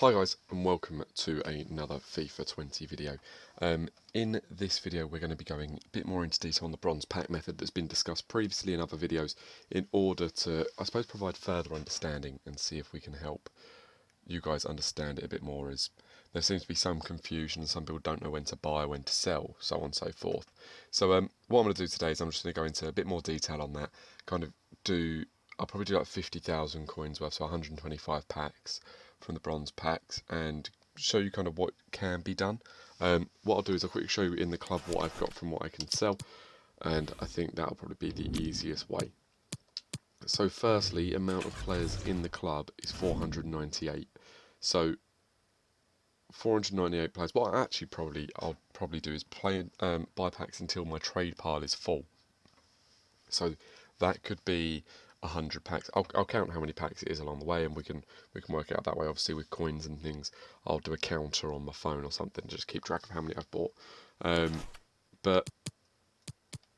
Hi guys, and welcome to another FIFA 20 video. In this video we're going to be going a bit more into detail on the bronze pack method that's been discussed previously in other videos in order to, I suppose, provide further understanding and see if we can help you guys understand it a bit more, as there seems to be some confusion and some people don't know when to buy, when to sell, so on and so forth. So what I'm going to do today is I'm just going to go into a bit more detail on that, I'll probably do like 50,000 coins worth, so 125 packs from the bronze packs, and show you kind of what can be done. What I'll do is I'll quickly show you in the club what I've got from what I can sell, and I think that'll probably be the easiest way. So firstly, amount of players in the club is 498. So 498 players. What I'll probably do is buy packs until my trade pile is full. So that could be 100 packs. I'll count how many packs it is along the way, and we can work it out that way. Obviously with coins and things, I'll do a counter on my phone or something, just keep track of how many I've bought. But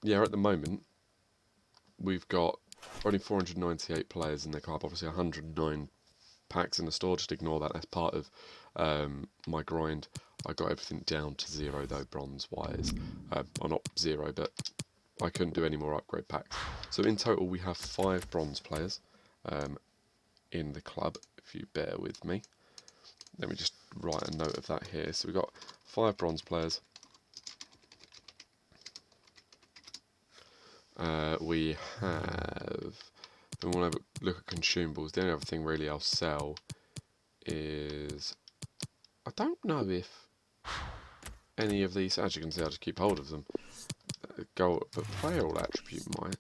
yeah, at the moment we've got only 498 players in the club. Obviously 109 packs in the store. Just ignore that. That's part of my grind. I got everything down to 0 though, bronze wise. Or not 0, but I couldn't do any more upgrade packs. So in total we have 5 bronze players in the club, if you bear with me. Let me just write a note of that here. So we've got 5 bronze players. We want to have a look at consumables. The only other thing really I'll sell is, I don't know if any of these, as you can see I'll just keep hold of them, but player all attribute might.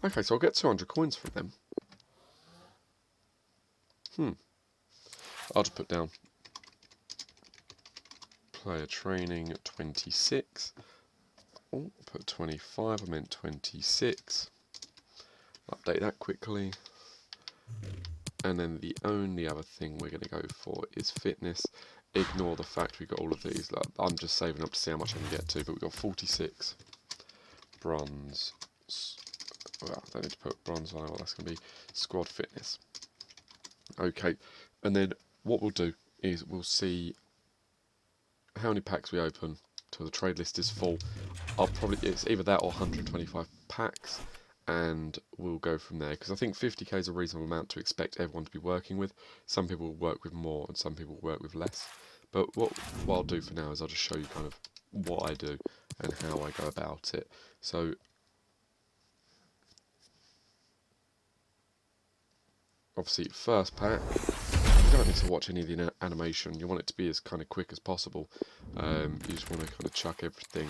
Okay, so I'll get 200 coins from them. I'll just put down player training 26. Oh, put 25, I meant 26. Update that quickly. And then the only other thing we're going to go for is fitness. Ignore the fact we've got all of these. Like, I'm just saving up to see how much I can get to, but we've got 46 bronze. Well, I don't need to put bronze on, well, that's going to be squad fitness. Okay, and then what we'll do is we'll see how many packs we open till the trade list is full. It's either that or 125 packs, and we'll go from there, because I think 50k is a reasonable amount to expect everyone to be working with. Some people will work with more and some people will work with less, but what I'll do for now is I'll just show you kind of what I do and how I go about it. So obviously first pack, you don't need to watch any of the animation, you want it to be as kind of quick as possible. You just want to kind of chuck everything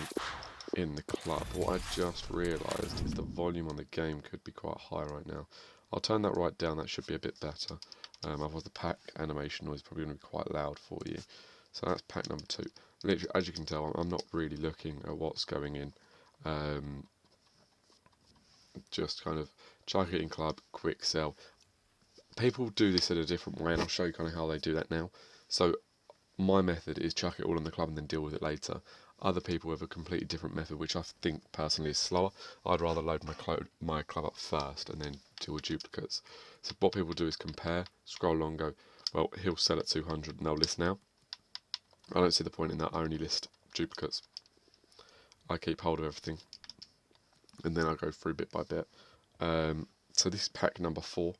in the club. What I just realised is the volume on the game could be quite high right now. I'll turn that right down, that should be a bit better. Otherwise the pack animation noise is probably going to be quite loud for you. So that's pack number 2. Literally, as you can tell, I'm not really looking at what's going in. Just kind of chuck it in club, quick sell. People do this in a different way, and I'll show you kind of how they do that now. So my method is chuck it all in the club and then deal with it later. Other people have a completely different method, which I think personally is slower. I'd rather load my club up first and then deal with duplicates. So what people do is compare, scroll along, go, well, he'll sell at 200 and they'll list now. I don't see the point in that. I only list duplicates. I keep hold of everything, and then I go through bit by bit. So this is pack number 4.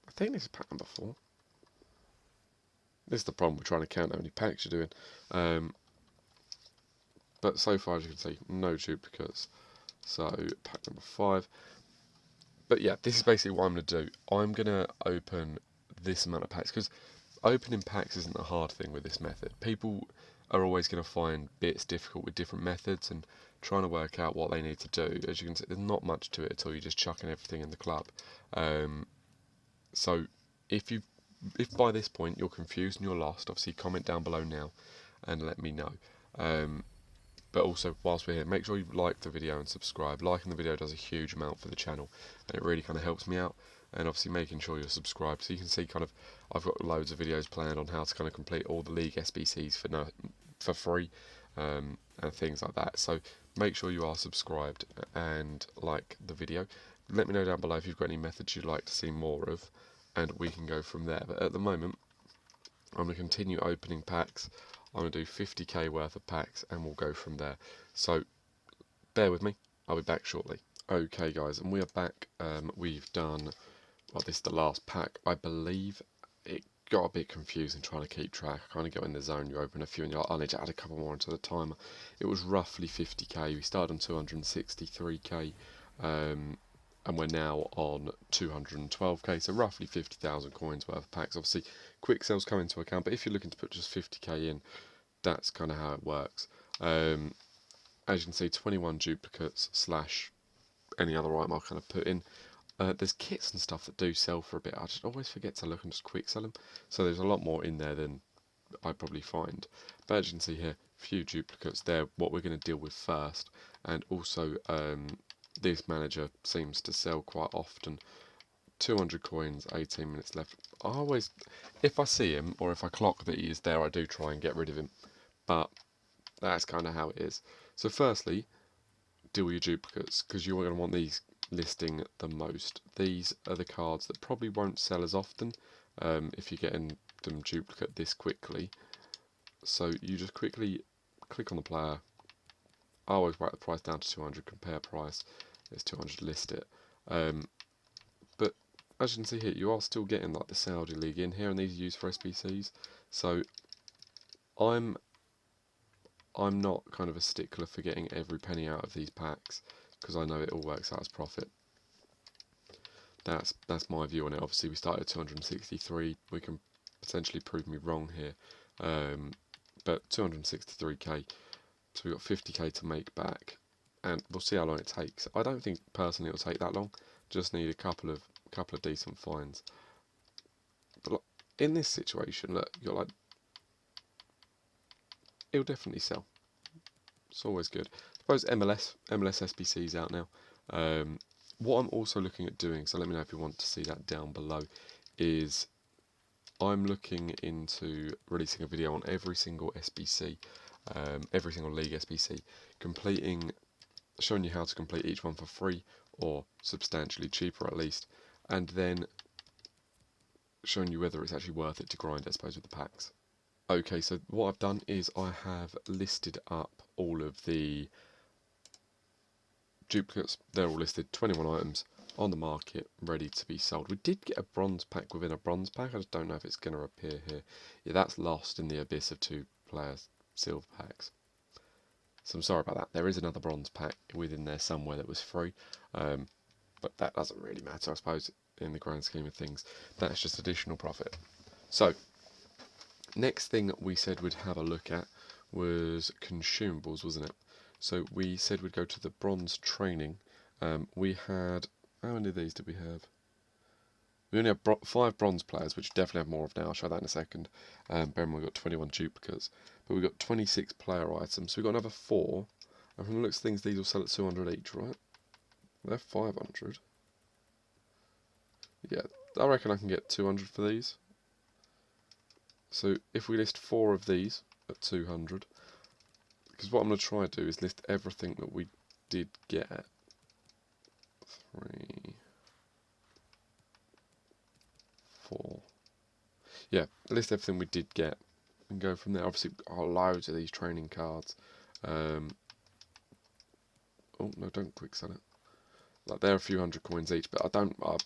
I think this is pack number 4. This is the problem, we're trying to count how many packs you're doing. But so far, as you can see, no duplicates. So pack number 5. But yeah, this is basically what I'm going to do. I'm going to open this amount of packs, because opening packs isn't a hard thing with this method. People are always going to find bits difficult with different methods and trying to work out what they need to do. As you can see, there's not much to it at all. You're just chucking everything in the club. So if by this point you're confused and you're lost, obviously comment down below now and let me know. But also, whilst we're here, make sure you like the video and subscribe. Liking the video does a huge amount for the channel, and it really kind of helps me out. And obviously making sure you're subscribed, so you can see kind of, I've got loads of videos planned on how to kind of complete all the league SBCs for free, and things like that. So make sure you are subscribed and like the video. Let me know down below if you've got any methods you'd like to see more of, and we can go from there. But at the moment, I'm going to continue opening packs. I'm going to do 50k worth of packs, and we'll go from there. So bear with me, I'll be back shortly. Okay guys, and we are back. We've done, well, this is the last pack. I believe it got a bit confusing trying to keep track. I kind of got in the zone, you open a few and you're like, I need to add a couple more into the timer. It was roughly 50k, we started on 263k, and we're now on 212k, so roughly 50,000 coins worth of packs. Obviously, quick sales come into account, but if you're looking to put just 50k in, that's kind of how it works. As you can see, 21 duplicates slash any other item I'll kind of put in. There's kits and stuff that do sell for a bit. I just always forget to look and just quick sell them. So there's a lot more in there than I probably find. But as you can see here, few duplicates there, what we're going to deal with first. And also, this manager seems to sell quite often. 200 coins, 18 minutes left. I always, if I see him or if I clock that he is there, I do try and get rid of him. But that's kind of how it is. So firstly, deal with your duplicates, because you're going to want these listing the most. These are the cards that probably won't sell as often if you're getting them duplicate this quickly. So you just quickly click on the player. I always write the price down to 200, compare price, it's 200, list it. But as you can see here, you are still getting like the Saudi League in here, and these are used for SBCs. So I'm not kind of a stickler for getting every penny out of these packs, because I know it all works out as profit. That's my view on it. Obviously, we started at 263. We can potentially prove me wrong here, but 263k. So we've got 50k to make back, and we'll see how long it takes. I don't think personally it'll take that long. Just need a couple of decent finds. But in this situation, look, you're like, it'll definitely sell. It's always good. I suppose MLS SBC is out now. What I'm also looking at doing, so let me know if you want to see that down below, is I'm looking into releasing a video on every single SBC, every single league SBC, showing you how to complete each one for free or substantially cheaper at least, and then showing you whether it's actually worth it to grind, I suppose, with the packs. Okay, so what I've done is I have listed up all of the duplicates. They're all listed, 21 items on the market, ready to be sold. We did get a bronze pack within a bronze pack. I just don't know if it's going to appear here. Yeah, that's lost in the abyss of 2-player silver packs. So I'm sorry about that. There is another bronze pack within there somewhere that was free, but that doesn't really matter, I suppose, in the grand scheme of things. That's just additional profit. So next thing we said we'd have a look at was consumables, wasn't it? So we said we'd go to the bronze training. We had, how many of these did we have? We only have 5 bronze players, which definitely have more of now. I'll show that in a second. Bear in mind we've got 21 duplicates, but we've got 26 player items. So we've got another 4. And from the looks of things, these will sell at 200 each, right? They're 500. Yeah, I reckon I can get 200 for these. So if we list 4 of these at 200, because what I'm going to try to do is list everything that we did get. 3, 4. Yeah, list everything we did get and go from there. Obviously, loads of these training cards. Oh no, don't quick sell it. Like, they're a few hundred coins each, but I've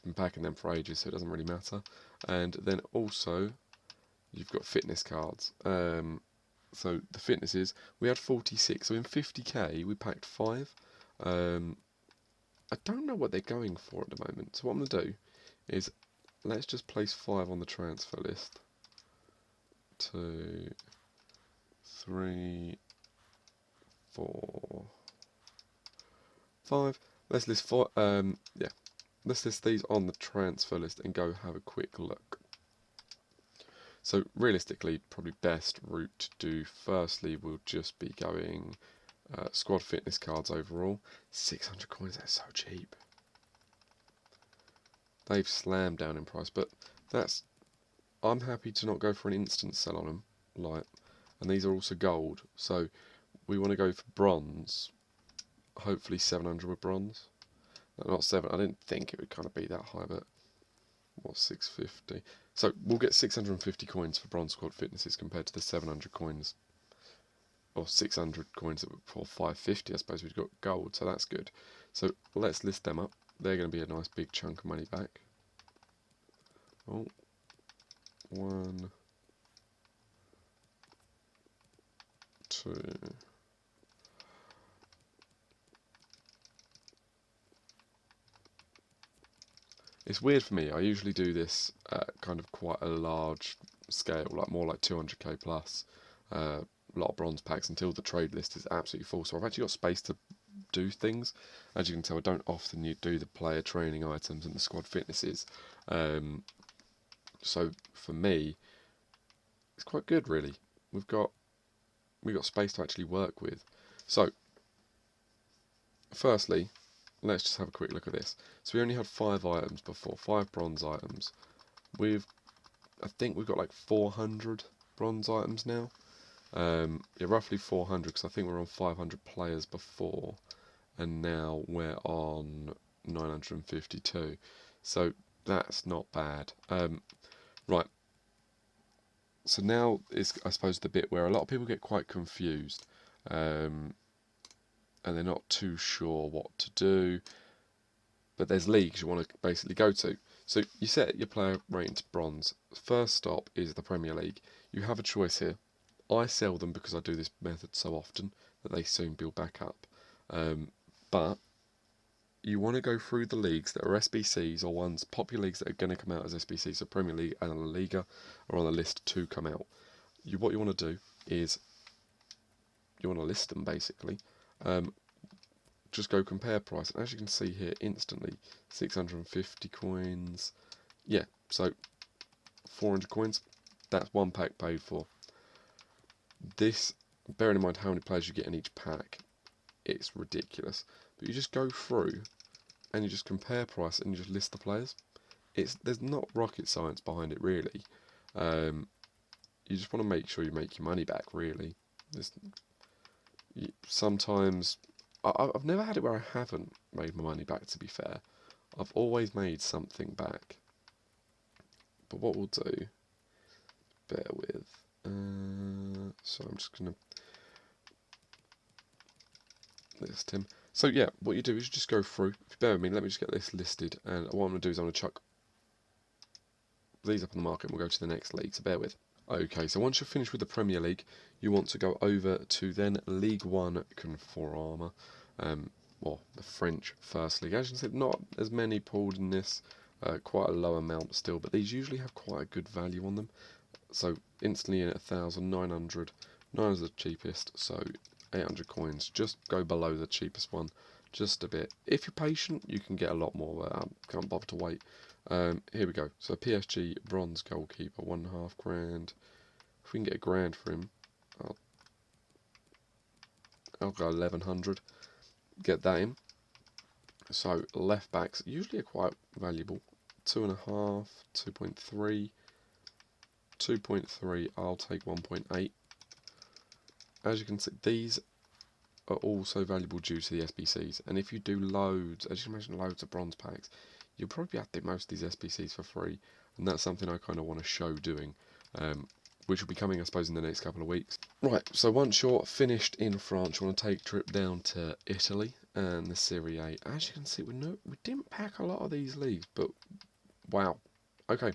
been packing them for ages, so it doesn't really matter. And then also, you've got fitness cards. So the fitnesses, we had 46, so in 50k we packed 5. I don't know what they're going for at the moment, so what I'm going to do is, let's just place 5 on the transfer list. 2, 3, 4, 5. Let's list 4. Yeah, let's list these on the transfer list and go have a quick look. So realistically, probably best route to do firstly will just be going squad fitness cards overall. 600 coins, that's so cheap. They've slammed down in price, but I'm happy to not go for an instant sell on them, and these are also gold, so we want to go for bronze. Hopefully 700 with bronze. No, not 7. I didn't think it would kind of be that high, but What's 650? So we'll get 650 coins for bronze squad fitnesses compared to the 700 coins, or 600 coins for 550. I suppose we've got gold, so that's good. So let's list them up. They're going to be a nice big chunk of money back. Oh, 1, 2. It's weird for me. I usually do this at kind of quite a large scale, like more like 200k plus. A lot of bronze packs until the trade list is absolutely full. So I've actually got space to do things. As you can tell, I don't often do the player training items and the squad fitnesses. So for me, it's quite good, really. We've got space to actually work with. So firstly, let's just have a quick look at this. So we only had 5 items before, 5 bronze items. I think we've got like 400 bronze items now. Yeah, roughly 400, because I think we were on 500 players before, and now we're on 952. So that's not bad. Right. So now is, I suppose, the bit where a lot of people get quite confused, and they're not too sure what to do. But there's leagues you want to basically go to. So you set your player rating to bronze. First stop is the Premier League. You have a choice here. I sell them because I do this method so often that they soon build back up. But you want to go through the leagues that are SBCs or ones, popular leagues that are going to come out as SBCs. So Premier League and La Liga are on the list to come out. What you want to do is you want to list them basically. Just go compare price, and as you can see here instantly, 650 coins. Yeah, so 400 coins. That's one pack paid for. This, bearing in mind how many players you get in each pack, it's ridiculous. But you just go through and you just compare price and you just list the players. There's not rocket science behind it really. You just want to make sure you make your money back really. Sometimes I've never had it where I haven't made my money back, to be fair. I've always made something back. But what we'll do, bear with, so I'm just going to list him. So yeah, what you do is you just go through. If you bear with me, let me just get this listed, and what I'm going to do is I'm going to chuck these up on the market and we'll go to the next league, so bear with. Okay, so once you're finished with the Premier League, you want to go over to then League 1 Conforama, or the French First League. As you can see, not as many pulled in this, quite a low amount still, but these usually have quite a good value on them. So instantly in at 1,900, 9 is the cheapest, so 800 coins, just go below the cheapest one, just a bit. If you're patient, you can get a lot more, can't bother to wait. Here we go, so PSG bronze goalkeeper, 1.5 grand. If we can get a grand for him, I'll go 1,100, get that in. So left backs usually are quite valuable, 2.5, 2.3, 2.3, I'll take 1.8. As you can see, these are also valuable due to the SBCs, and if you do loads, as you can imagine, loads of bronze packs, you'll probably have to do most of these SBCs for free, and that's something I kind of want to show doing, which will be coming, I suppose, in the next couple of weeks. Right, so once you're finished in France, you want to take a trip down to Italy and the Serie A. As you can see, we didn't pack a lot of these leagues, but wow. Okay,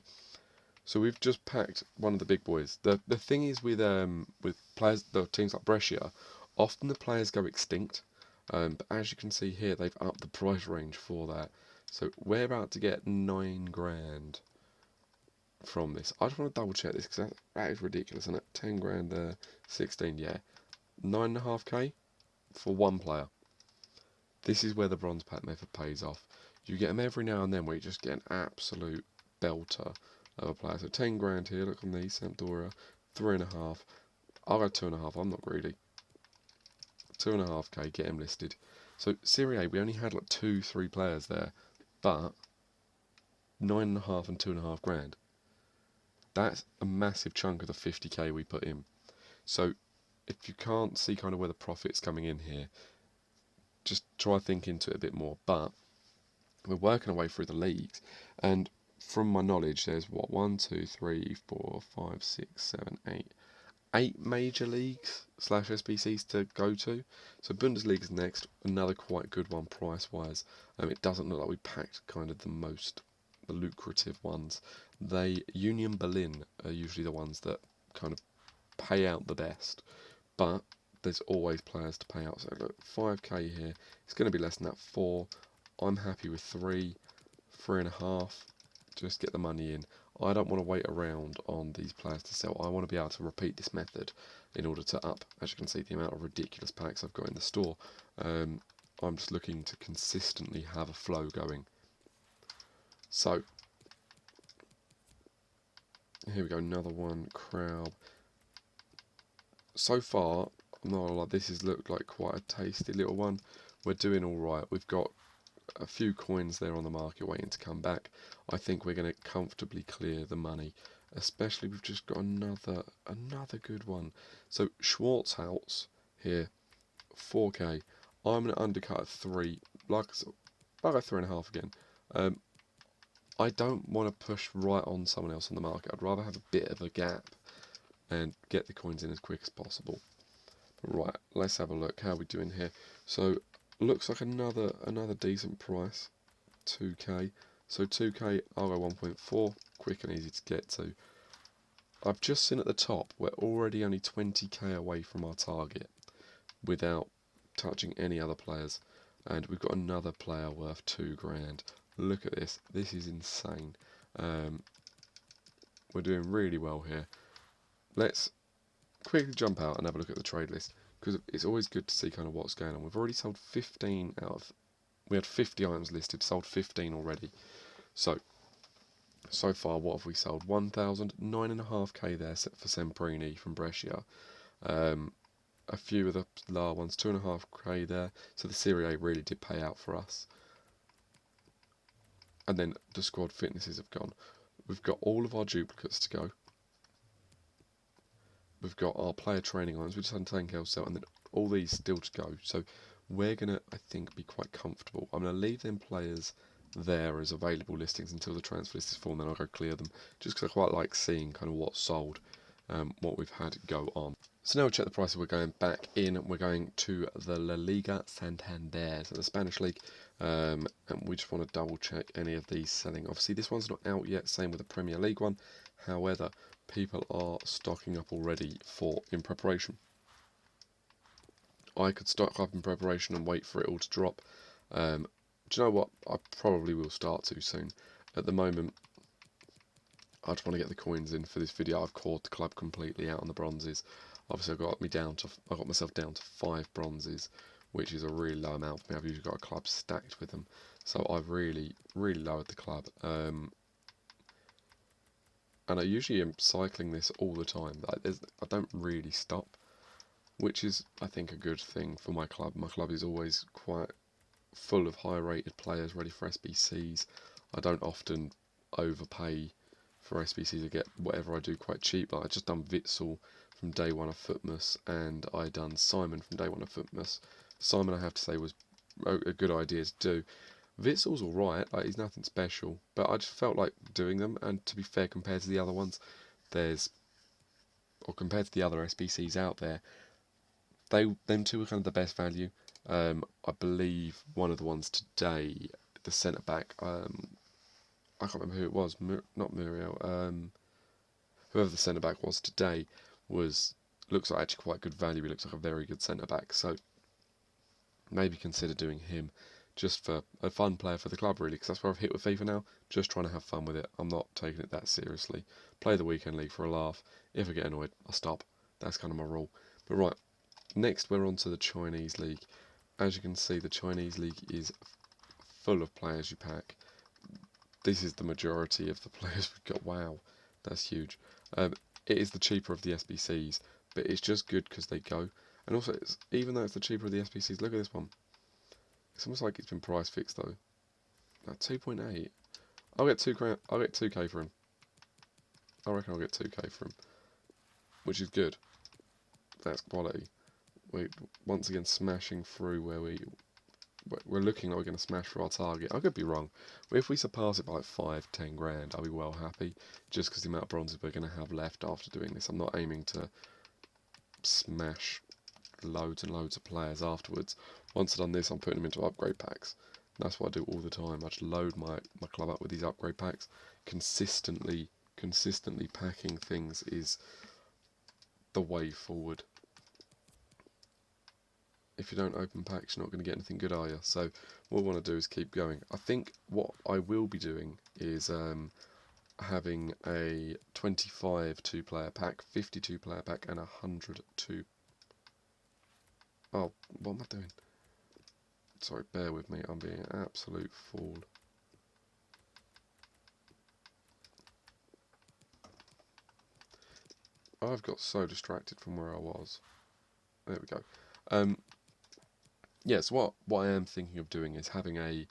so we've just packed one of the big boys. The thing is with players, the teams like Brescia, often the players go extinct. But as you can see here, they've upped the price range for that. So we're about to get 9 grand from this. I just want to double check this because that is ridiculous, isn't it? 10 grand there, 16, yeah. 9.5k for one player. This is where the bronze pack method pays off. You get them every now and then where you just get an absolute belter of a player. So 10 grand here, look on these, Sampdoria, 3.5. I'll go 2.5, I'm not greedy. 2.5k, get him listed. So Serie A, we only had like 2-3 players there, but 9.5 and 2.5 grand. That's a massive chunk of the 50k we put in. So if you can't see kind of where the profit's coming in here, just try think into it a bit more. But we're working our way through the leagues, and from my knowledge, there's what, 1, 2, 3, 4, 5, 6, 7, 8 major leagues / SBCs to go to. So Bundesliga's next, another quite good one price wise. It doesn't look like we packed kind of the lucrative ones. Union Berlin are usually the ones that kind of pay out the best, but there's always players to pay out. So look, 5k here, it's going to be less than that. 4, I'm happy with 3, 3.5, just get the money in. I don't want to wait around on these players to sell. I want to be able to repeat this method in order to up, as you can see, the amount of ridiculous packs I've got in the store. I'm just looking to consistently have a flow going. So, here we go, another one, Crowd. So far, I'm not gonna lie, this has looked like quite a tasty little one. We're doing alright. We've got a few coins there on the market waiting to come back. I think we're going to comfortably clear the money, especially we've just got another good one. So Schwarzhaus here, 4k. I'm going to undercut at 3, like a 3.5 again. I don't want to push right on someone else on the market. I'd rather have a bit of a gap and get the coins in as quick as possible. Right, let's have a look. How are we doing here? So looks like another decent price, 2k. So 2k, I'll go 1.4, quick and easy to get to. I've just seen at the top, we're already only 20k away from our target without touching any other players. And we've got another player worth 2 grand. Look at this, this is insane. We're doing really well here. Let's quickly jump out and have a look at the trade list, because it's always good to see kind of what's going on. We've already sold 15 out of, we had 50 items listed, sold 15 already. So far, what have we sold? 1,000, 9.5k there for Semprini from Brescia. A few of the lower ones, 2.5k there. So the Serie A really did pay out for us. And then the squad fitnesses have gone. We've got all of our duplicates to go. We've got our player training items, we just had 10k sell, and then all these still to go. So we're going to, I think, be quite comfortable. I'm going to leave them players there as available listings until the transfer list is full, and then I'll go clear them, just because I quite like seeing kind of what's sold, what we've had go on. So now we'll check the prices. We're going back in, we're going to the La Liga Santander, so the Spanish league, and we just want to double check any of these selling. Obviously this one's not out yet, same with the Premier League one, however people are stocking up already in preparation. I could stock up in preparation and wait for it all to drop. Do you know what? I probably will start to soon. At the moment, I just want to get the coins in for this video. I've caught the club completely out on the bronzes. Obviously, I got myself down to 5 bronzes, which is a really low amount for me. I've usually got a club stacked with them, so I've really lowered the club. And I usually am cycling this all the time. I don't really stop, which is, I think, a good thing for my club. My club is always quite full of high-rated players ready for SBCs. I don't often overpay for SBCs. I get whatever I do quite cheap. Like I just done Witsel from day one of Footmas, and I done Simon from day one of Footmas. Simon, I have to say, was a good idea to do. Witsel's alright, like he's nothing special, but I just felt like doing them, and to be fair, compared to the other ones, compared to the other SBCs out there, them two are kind of the best value. I believe one of the ones today, the centre back, I can't remember who it was, not Muriel, whoever the centre back was today looks like actually quite good value. He looks like a very good centre back, so maybe consider doing him just for a fun player for the club, really, because that's where I've hit with FIFA now. Just trying to have fun with it. I'm not taking it that seriously. Play the weekend league for a laugh. If I get annoyed, I'll stop. That's kind of my rule. But right, next we're on to the Chinese league. As you can see, the Chinese league is full of players you pack. This is the majority of the players we've got. Wow, that's huge. It is the cheaper of the SBCs, but it's just good because they go. And also, even though it's the cheaper of the SBCs, look at this one. It's almost like it's been price fixed though. 2.8. I'll get 2 grand. I'll get 2k for him. I reckon I'll get 2k for him, which is good. That's quality. We're once again smashing through where we we're looking like we're going to smash for our target. I could be wrong. But if we surpass it by like 5, 10 grand, I'll be well happy. Just because the amount of bronzes we're going to have left after doing this. I'm not aiming to smash loads and loads of players afterwards. Once I've done this, I'm putting them into upgrade packs. That's what I do all the time. I just load my club up with these upgrade packs. Consistently packing things is the way forward. If you don't open packs, you're not going to get anything good, are you? So what we want to do is keep going. I think what I will be doing is having a 25 2-player pack, 50 2-player pack, and 100 2. Oh, what am I doing? Sorry, bear with me. I'm being an absolute fool. I've got so distracted from where I was. There we go. Yes, what I am thinking of doing is having a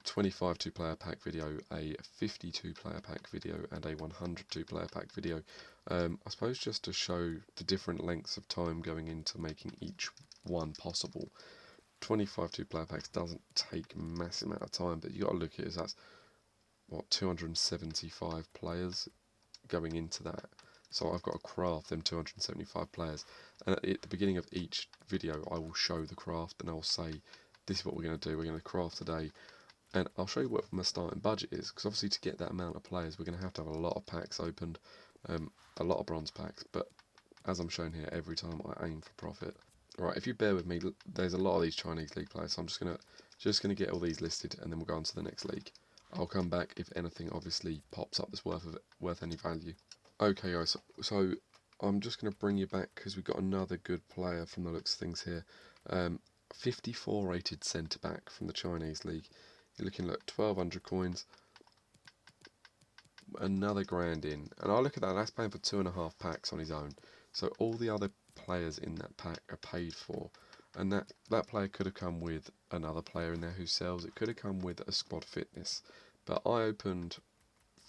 25 2-player pack video, a 50 2-player pack video, and a 100 2-player pack video. I suppose just to show the different lengths of time going into making each one possible. 25 2-player packs doesn't take a massive amount of time, but you got to look at it as that's what 275 players going into that. So I've got to craft them 275 players, and at the beginning of each video I will show the craft and I'll say this is what we're going to do, we're going to craft today, and I'll show you what my starting budget is, because obviously to get that amount of players we're going to have a lot of packs opened, a lot of bronze packs, but as I'm showing here, every time I aim for profit. Right, if you bear with me, there's a lot of these Chinese League players, so I'm just gonna get all these listed and then we'll go on to the next league. I'll come back if anything obviously pops up that's worth any value. Okay guys, so I'm just going to bring you back because we've got another good player from the looks of things here. 54 rated centre back from the Chinese League. You're looking at 1200 coins, another grand in, and I look at that, that's paying for 2.5 packs on his own. So all the other players in that pack are paid for, and that player could have come with another player in there who sells. It could have come with a squad fitness, but I opened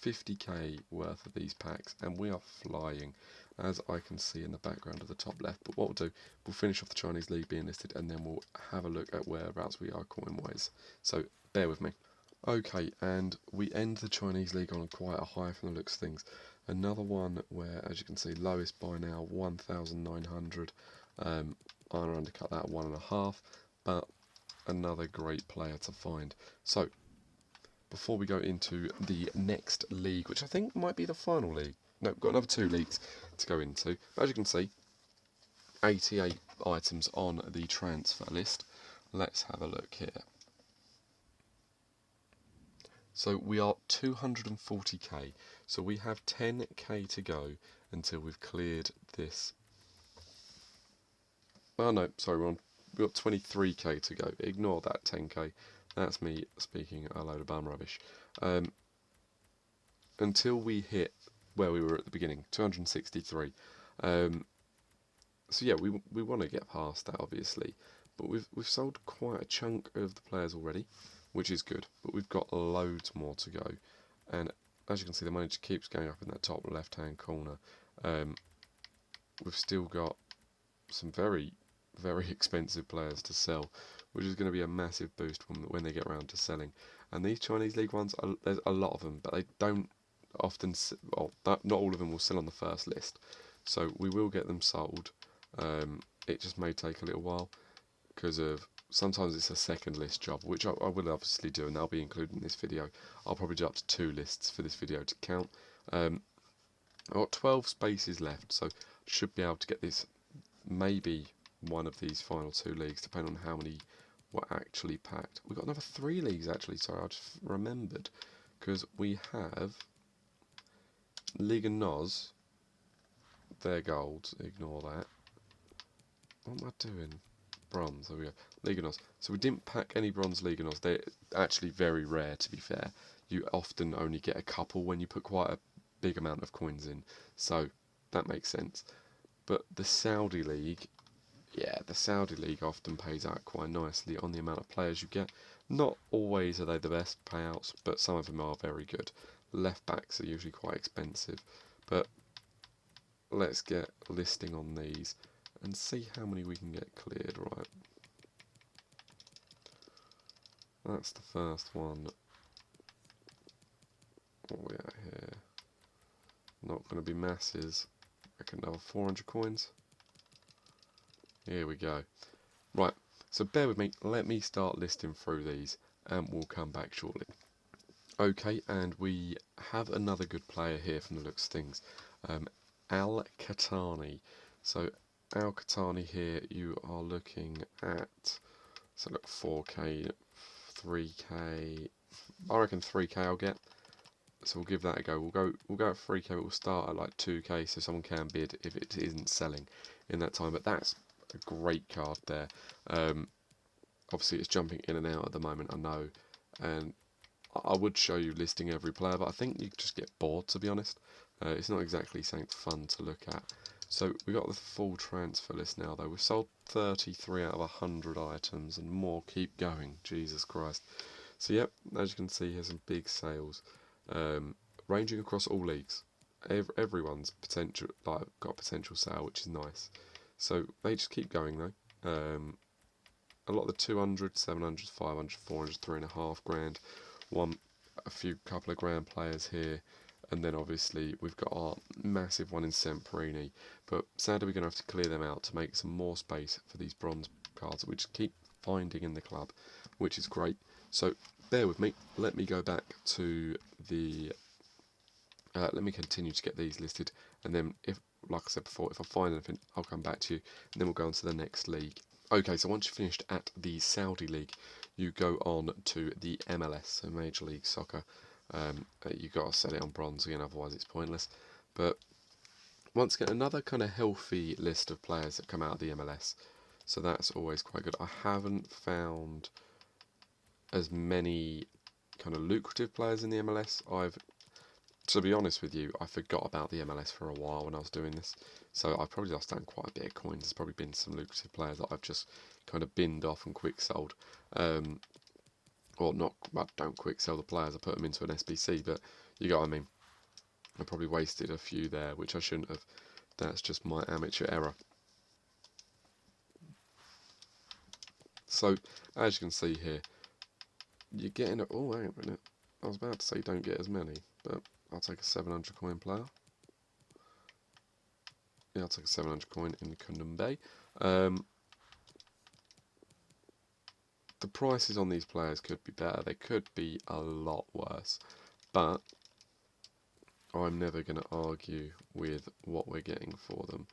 50k worth of these packs and we are flying, as I can see in the background of the top left. But what we'll do, we'll finish off the Chinese League being listed and then we'll have a look at whereabouts we are coin wise, so bear with me. Okay, and we end the Chinese League on quite a high from the looks of things. Another one where, as you can see, lowest by now 1,900. I'm going to undercut that 1.5, but another great player to find. So before we go into the next league, which I think might be the final league. No, we've got another 2 leagues to go into. As you can see, 88 items on the transfer list. Let's have a look here. So we are 240k. So we have 10k to go until we've cleared this. Oh no, sorry, we've got 23k to go. Ignore that 10k. That's me speaking a load of bum rubbish. Until we hit where we were at the beginning, 263. So yeah, we want to get past that obviously, but we've sold quite a chunk of the players already, which is good. But we've got loads more to go, and as you can see, the money just keeps going up in that top left-hand corner. We've still got some very expensive players to sell, which is going to be a massive boost when they get around to selling. And these Chinese League ones, there's a lot of them, but they don't often, well, not all of them will sell on the first list. So we will get them sold. It just may take a little while because of sometimes it's a second list job, which I will obviously do, and that'll be included in this video. I'll probably do up to 2 lists for this video to count. I've got 12 spaces left, so should be able to get this, maybe one of these final 2 leagues, depending on how many were actually packed. We've got another 3 leagues actually, sorry, I just remembered, because we have Liga NOS, they're gold, ignore that. What am I doing? Bronze, there we go. Liga NOS. So we didn't pack any bronze Liga NOS. They're actually very rare, to be fair. You often only get a couple when you put quite a big amount of coins in, so that makes sense. But the Saudi League, yeah, the Saudi League often pays out quite nicely on the amount of players you get. Not always are they the best payouts, but some of them are very good. Left backs are usually quite expensive, but let's get a listing on these and see how many we can get cleared. Right, that's the first one. What are we at here? Not going to be masses. I reckon another 400 coins. Here we go. Right, so bear with me. Let me start listing through these, and we'll come back shortly. Okay, and we have another good player here from the looks of things. Al-Qahtani. So Al-Qahtani here, you are looking at, so look, 4k, 3k, I reckon 3k I'll get. So we'll give that a go. We'll go at 3k, but we'll start at like 2k, so someone can bid if it isn't selling in that time. But that's a great card there. Obviously it's jumping in and out at the moment, I know, and I would show you listing every player, but I think you just get bored, to be honest. It's not exactly something fun to look at. So we got the full transfer list now, though. We've sold 33 out of 100 items, and more keep going. Jesus Christ. So yep, as you can see, here's some big sales, ranging across all leagues. Everyone's potential, like, got a potential sale, which is nice. So they just keep going though. A lot of the 200, 700, 500, 400, 3.5 grand. A couple of grand players here, and then obviously we've got our massive one in Semperini, but sadly we're going to have to clear them out to make some more space for these bronze cards that we just keep finding in the club, which is great. So bear with me, let me go back to the let me continue to get these listed, and then if, like I said before, if I find anything I'll come back to you, and then we'll go on to the next league. Okay, so once you've finished at the Saudi League, you go on to the MLS, so Major League Soccer. You've got to set it on bronze again, otherwise it's pointless. But once again, another kind of healthy list of players that come out of the MLS, so that's always quite good. I haven't found as many kind of lucrative players in the MLS. To be honest with you, I forgot about the MLS for a while when I was doing this, so I've probably lost down quite a bit of coins. There's probably been some lucrative players that I've just kind of binned off and quick sold. Or not, I don't quick sell the players, I put them into an SBC, but you get what I mean. I probably wasted a few there, which I shouldn't have. That's just my amateur error. So, as you can see here, you're getting a, oh, hang on a minute. I was about to say don't get as many, but I'll take a 700 coin player. Yeah, I'll take a 700 coin in Kundumbe. The prices on these players could be better. They could be a lot worse. But I'm never going to argue with what we're getting for them.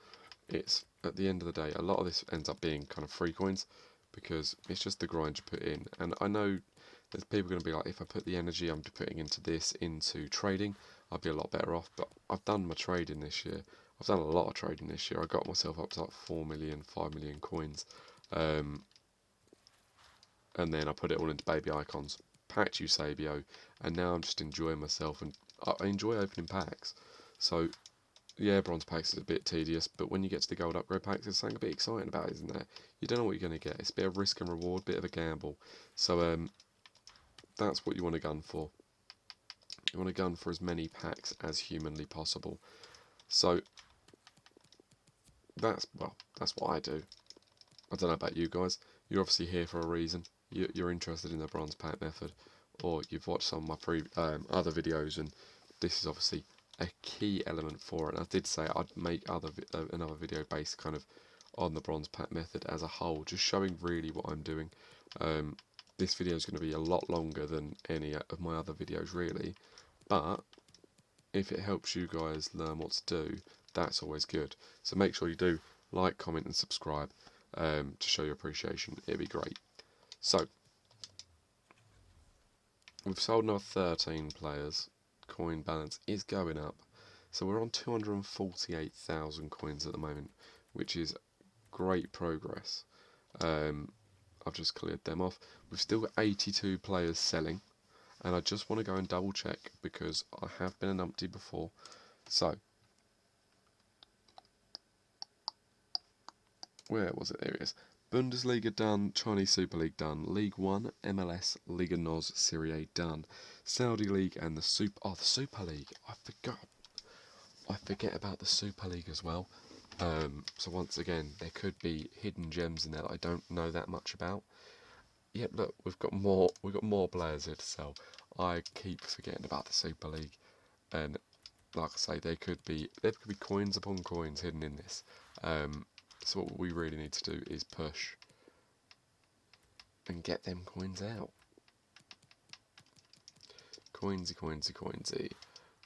It's, at the end of the day, a lot of this ends up being kind of free coins, because it's just the grind you put in. And I know there's people going to be like, if I put the energy I'm putting into this into trading, I'd be a lot better off. But I've done my trading this year. I've done a lot of trading this year. I got myself up to like 4 million, 5 million coins. And then I put it all into baby icons, packed Eusebio, and now I'm just enjoying myself, and I enjoy opening packs. So yeah, bronze packs is a bit tedious, but when you get to the gold upgrade packs, there's something a bit exciting about it, isn't there? You don't know what you're going to get. It's a bit of risk and reward, bit of a gamble. So that's what you want to gun for. You want to gun for as many packs as humanly possible. So that's what I do. I don't know about you guys. You're obviously here for a reason. You're interested in the bronze pack method, or you've watched some of my other videos, and this is obviously a key element for it. And I did say I'd make another video based kind of on the bronze pack method as a whole, just showing really what I'm doing. This video is going to be a lot longer than any of my other videos, really, but if it helps you guys learn what to do, that's always good. So make sure you do like, comment, and subscribe to show your appreciation. It'd be great. So we've sold another 13 players. Coin balance is going up. So we're on 248,000 coins at the moment, which is great progress. I've just cleared them off. We've still got 82 players selling, and I just want to go and double check because I have been an umpty before. So where was it? There it is. Bundesliga done, Chinese Super League done, League 1, MLS, Liga NOS, Serie A done, Saudi League and the Super League. I forget about the Super League as well. So once again, there could be hidden gems in there that I don't know that much about. yeah, look, we've got more players here to sell. I keep forgetting about the Super League, and like I say, there could be coins upon coins hidden in this. So what we really need to do is push and get them coins out. Coinsy, coinsy, coinsy,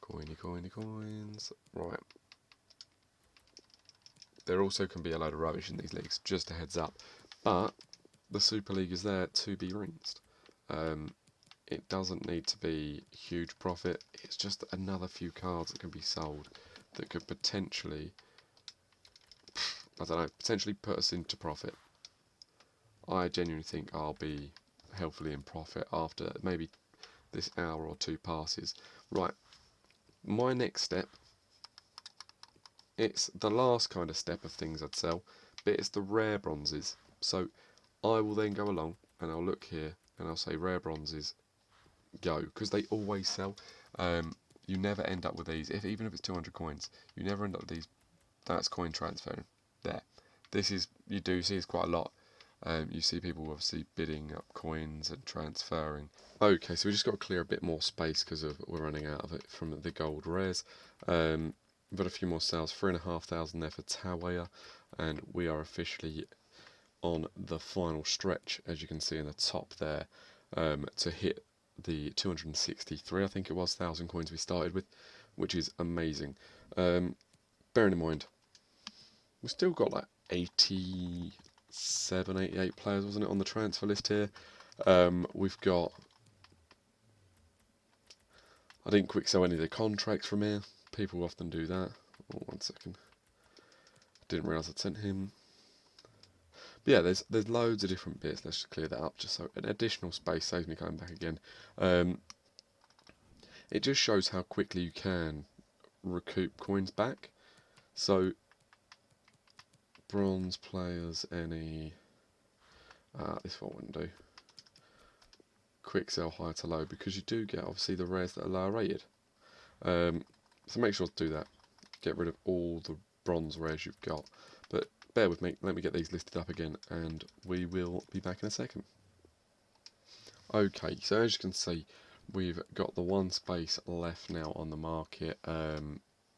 coiny, coins. Right. There also can be a load of rubbish in these leagues, just a heads up. But the Super League is there to be rinsed. It doesn't need to be huge profit. It's just another few cards that can be sold that could potentially, I don't know, potentially put us into profit. I genuinely think I'll be healthily in profit after maybe this hour or two passes. Right, my next step, it's the last kind of step of things I'd sell, but it's the rare bronzes. So I will then go along and I'll look here and I'll say rare bronzes, go, because they always sell. You never end up with these, even if it's 200 coins, you never end up with these. That's coin transferring. There. This is, you do see it's quite a lot. You see people obviously bidding up coins and transferring. Okay, so we just got to clear a bit more space because we're running out of it from the gold rares. We've got a few more sales, 3,500 there for Tawaya, and we are officially on the final stretch, as you can see in the top there, to hit the 263, I think it was, 1,000 coins we started with, which is amazing. Bearing in mind, we've still got like 87, 88 players, wasn't it, on the transfer list here. We've got, I didn't quick sell any of the contracts from here. People often do that. Oh, 1 second. Didn't realise I'd sent him. But yeah, there's loads of different bits. Let's just clear that up just so an additional space saves me coming back again. It just shows how quickly you can recoup coins back. So bronze players, any this one wouldn't do. Quick sell high to low, because you do get obviously the rares that are lower rated. So make sure to do that. Get rid of all the bronze rares you've got. But bear with me, let me get these listed up again and we will be back in a second. Okay, so as you can see, we've got the one space left now on the market.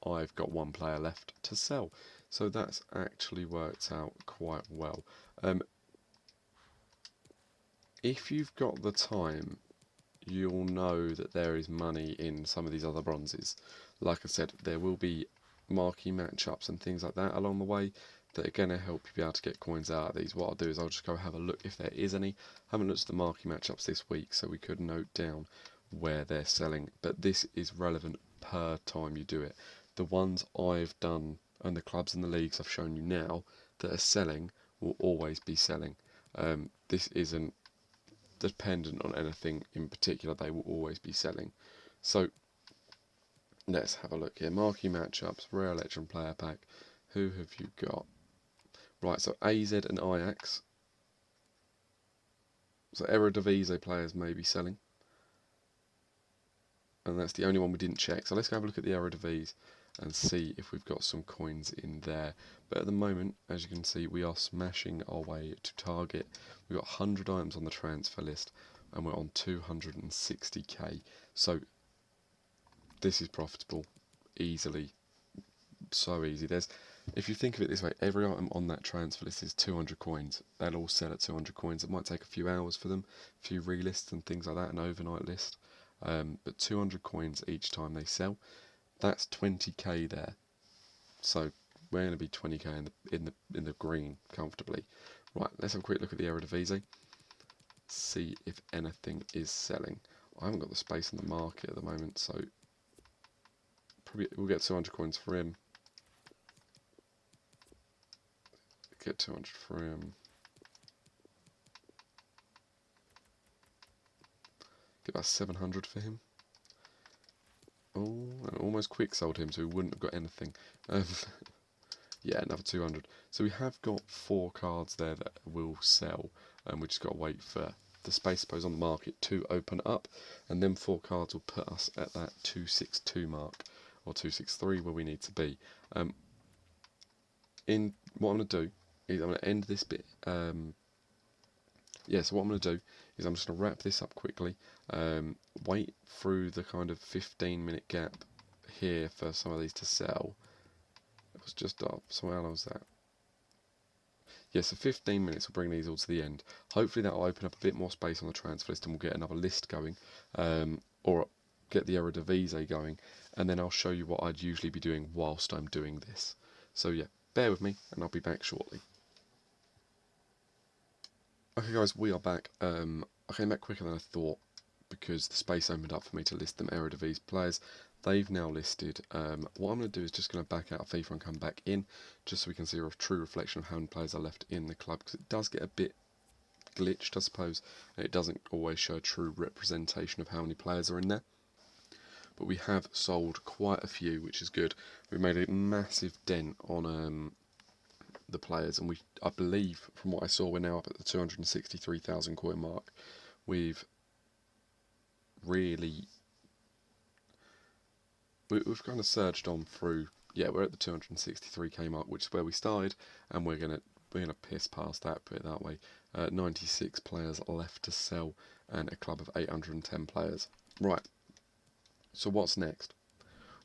I've got one player left to sell, so that's actually worked out quite well. If you've got the time, you'll know that there is money in some of these other bronzes. Like I said, there will be marquee matchups and things like that along the way that are going to help you be able to get coins out of these. What I'll do is I'll just go have a look if there is any. I haven't looked at the marquee matchups this week, so we could note down where they're selling, but this is relevant per time you do it. The ones I've done and the clubs and the leagues I've shown you now that are selling will always be selling. This isn't dependent on anything in particular, they will always be selling. So let's have a look here. Marquee matchups, rare legend player pack. Who have you got? Right, so AZ and Ajax. So Eredivisie players may be selling. And that's the only one we didn't check. So let's go have a look at the Eredivisie and see if we've got some coins in there. But at the moment, as you can see, we are smashing our way to target. We've got 100 items on the transfer list and we're on 260k. So this is profitable easily. So easy. If you think of it this way, every item on that transfer list is 200 coins. They'll all sell at 200 coins. It might take a few hours for them, a few relists and things like that, an overnight list. But 200 coins each time they sell. That's 20k there. So we're going to be 20k in the green comfortably. Right, let's have a quick look at the Eredivisie. See if anything is selling. I haven't got the space in the market at the moment, so probably we'll get 200 coins for him. Get 200 for him. Get about 700 for him. Oh, I almost quick sold him, so he wouldn't have got anything. Yeah, another 200. So we have got 4 cards there that will sell, and we just got to wait for the space, suppose, on the market to open up, and then 4 cards will put us at that 262 mark, or 263 where we need to be. In what I'm going to do is I'm going to end this bit yeah, so what I'm going to do is I'm just going to wrap this up quickly, wait through the kind of 15-minute gap here for some of these to sell. It was just off, so how long was that? Yeah, so 15 minutes will bring these all to the end. Hopefully that will open up a bit more space on the transfer list and we'll get another list going, or get the Eredivisie going, and then I'll show you what I'd usually be doing whilst I'm doing this. So yeah, bear with me and I'll be back shortly. Okay guys, we are back. I came back quicker than I thought because the space opened up for me to list them Eredivisie players. They've now listed. What I'm going to do is just going to back out of FIFA and come back in, just so we can see a true reflection of how many players are left in the club, because it does get a bit glitched, I suppose, and it doesn't always show a true representation of how many players are in there. But we have sold quite a few, which is good. We've made a massive dent on the players, and I believe, from what I saw, we're now up at the 263,000 coin mark. We've kind of surged on through. Yeah, we're at the 263k mark, which is where we started, and we're gonna piss past that, put it that way. 96 players left to sell, and a club of 810 players. Right. So what's next?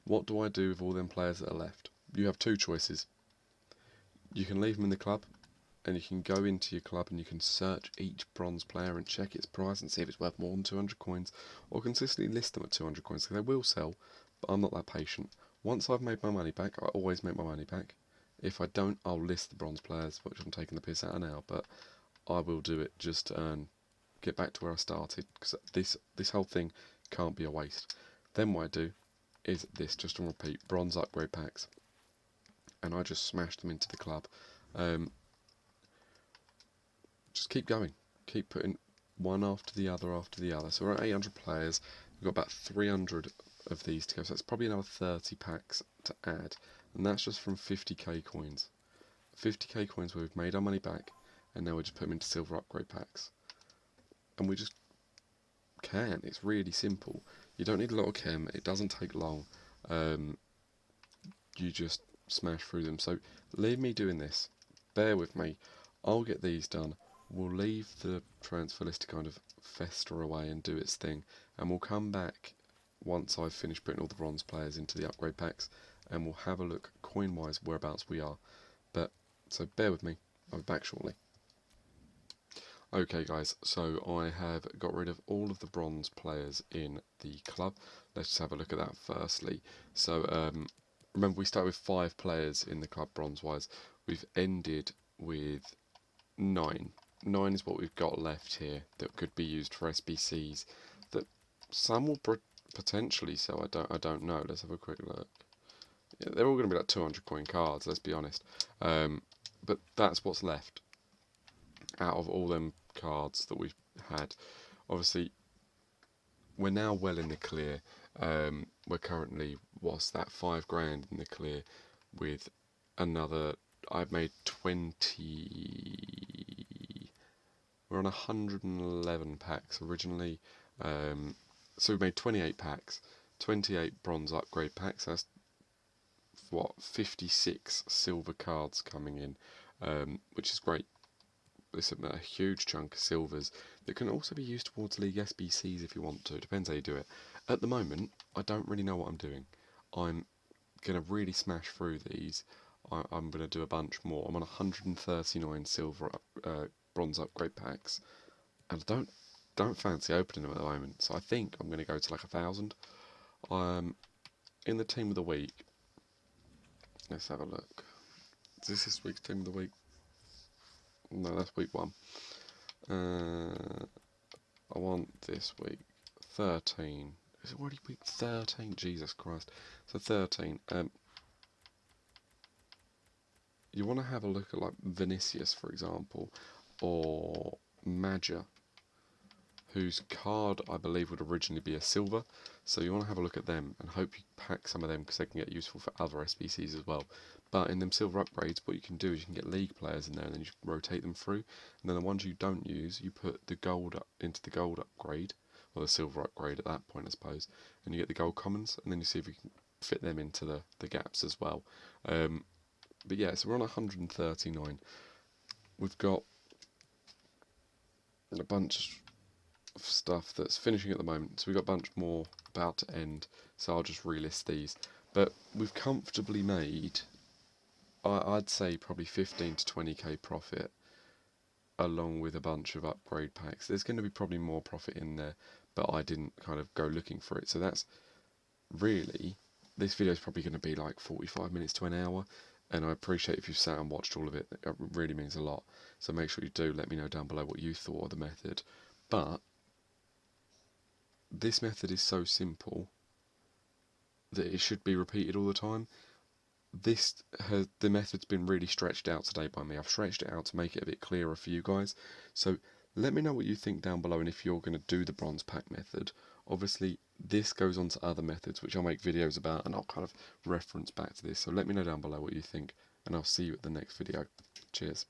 What do I do with all them players that are left? You have two choices. You can leave them in the club, and you can go into your club and you can search each bronze player and check its price and see if it's worth more than 200 coins, or consistently list them at 200 coins, because they will sell, but I'm not that patient. Once I've made my money back, I always make my money back. If I don't, I'll list the bronze players, which I'm taking the piss out of now, but I will do it just to get back to where I started, because this whole thing can't be a waste. Then what I do is this, just on repeat, bronze upgrade packs, and I just smash them into the club. Just keep going, keep putting one after the other after the other. So we're at 800 players, we've got about 300 of these to go, so that's probably another 30 packs to add, and that's just from 50k coins. 50k coins where we've made our money back, and now we just put them into silver upgrade packs. And we just can, it's really simple. You don't need a lot of chem, it doesn't take long, you just smash through them. So leave me doing this, bear with me, I'll get these done. We'll leave the transfer list to kind of fester away and do its thing, and we'll come back once I've finished putting all the bronze players into the upgrade packs, and we'll have a look coin-wise whereabouts we are. But so bear with me, I'll be back shortly. Okay guys, so I have got rid of all of the bronze players in the club. Let's just have a look at that firstly. So remember, we started with 5 players in the club bronze-wise. We've ended with 9. 9 is what we've got left here that could be used for SBCs. That some will potentially sell. I don't know. Let's have a quick look. Yeah, they're all going to be like 200 coin cards. Let's be honest. But that's what's left out of all them cards that we've had. Obviously, we're now well in the clear. We're currently, what's that, 5 grand in the clear with another. I've made 20. We're on 111 packs originally. So we made 28 packs, 28 bronze upgrade packs. That's what, 56 silver cards coming in, which is great. It's a huge chunk of silvers that can also be used towards League SBCs if you want to. Depends how you do it. At the moment, I don't really know what I'm doing. I'm going to really smash through these. I'm going to do a bunch more. I'm on 139 silver bronze upgrade packs, and I don't fancy opening them at the moment. So I think I'm going to go to like 1,000. In the team of the week. Let's have a look. Is this week's team of the week? No, that's week 1. I want this week 13. Is it already week 13? Jesus Christ. So 13. You want to have a look at like Vinicius, for example, or Maja, whose card I believe would originally be a silver. So you want to have a look at them and hope you pack some of them, because they can get useful for other SBCs as well. But in them silver upgrades, what you can do is you can get league players in there, and then you rotate them through. And then the ones you don't use, you put the gold into the gold upgrade, or the silver upgrade at that point, I suppose. And you get the gold commons, and then you see if you can fit them into the gaps as well. But yeah, so we're on 139. We've got a bunch of stuff that's finishing at the moment. So we've got a bunch more about to end, so I'll just relist these. But we've comfortably made, I'd say, probably 15 to 20k profit, along with a bunch of upgrade packs. There's going to be probably more profit in there, but I didn't kind of go looking for it. So that's really, this video is probably going to be like 45 minutes to an hour, and I appreciate if you've sat and watched all of it. It really means a lot. So make sure you do let me know down below what you thought of the method. But this method is so simple that it should be repeated all the time. The method's been really stretched out today by me. I've stretched it out to make it a bit clearer for you guys. So let me know what you think down below, and if you're going to do the bronze pack method. Obviously, this goes on to other methods, which I'll make videos about, and I'll kind of reference back to this. So let me know down below what you think, and I'll see you at the next video. Cheers.